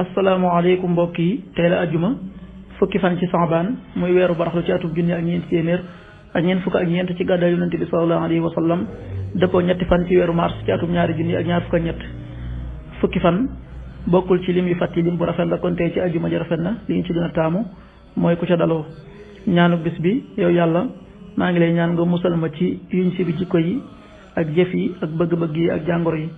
asalaamaaleykum mbokk yi tey la ajjuma fukki fan ci Saabaan muy weeru baraxlu ci atub junni ak ñeenti téeméer ak ñeent fukk ak ñeent ci gàddaay yonente bi sallallahu alayhi wa sallam dëppoo ñetti fan ci weeru mars ci atub ñaari junni ak ñaar fukk ak ñett fukki fan bokkul ci lim yu fàtti lim bu rafet la kon tey ci ajjuma ji rafet na li ñu ci gën a taamu mooy ku ca daloo ñaanu bis bi yow yàlla maa ngi lay ñaan nga musal ma ci yuñ si bi jikko yi ak jëf yi ak bëgg-bëgg yi ak jàngoro yi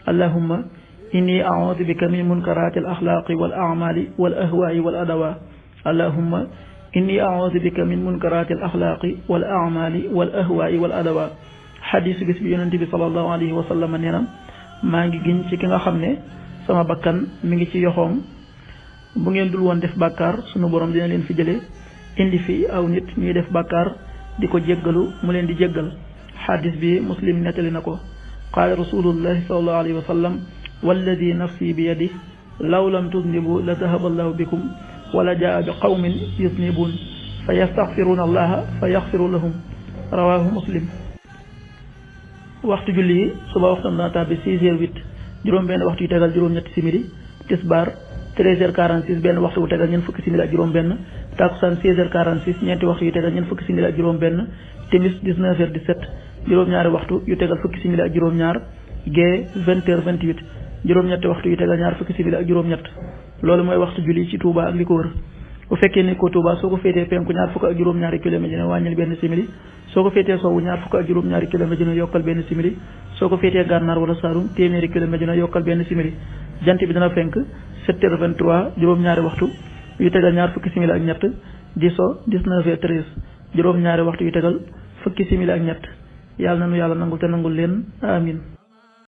allahumma inni a'udhu bika min munkarati al axlaaqi wal a'mali wal ahwaai wal adawa allahumma inni a'udhu bika min munkarati al axlaaqi wal a'mali wal ahwaai wal adawa xadiisu bis bi yonente bi sallallahu alayhi wa sallam nee na maa ngi giñ ci ki nga xam ne sama bakkan mi ngi ci yoxoom bu ngeen dul woon def bàkkaar sunu borom dina leen fi jële indi fi aw nit ñuy def bàkkaar di ko jéggalu mu leen di jéggal xadis bi muslim nettali na ko qaala rasulullahi sallallahu alayhi wa sallam walladi nafsi bi yadi law lam tudnibu la dahaba allahu bikum wala jaa bi qawmin yusnibun fa yastaxfiruuna allaha fa yaxfiru lahum rawahu muslim. waxtu julli yi suba waxtam dana tàbbi 6h08 juróom benn waxtu yu tegal juróom-ñetti simili tisbaar 13h46 benn waxtu bu tegal ñeent fukki simili ak juróom benn takusaan 16h46 ñeenti waxtu yu tegal ñeent fukki simili ak juróom benn timis 19h17 juróom-ñaari waxtu yu tegal fukki simili ak juróom-ñaar gee 20h28 juróom-ñetti waxtu yu tegal ñaar fukki simili ak juróom-ñett loolu mooy waxtu julli ci Touba ak li ko wër bu fekkee ne ko Touba soo ko féetee penku ñaar fukk ak juróom-ñaari kilomètre dina wàññil benn simili soo ko féetee sowwu ñaar fukk ak juróom-ñaari kilomètre dina yokkal benn simili soo ko féetee gànnaar wala Saalum téeméeri kilomètre dina yokkal benn simili jant bi dina fenk 7h23 juróom-ñaari waxtu yu tegal ñaar fukki simili ak ñett di so 19h13 juróom-ñaari waxtu yu tegal fukki simili ak ñett yàlla na nu yàlla nangul te nangul leen amin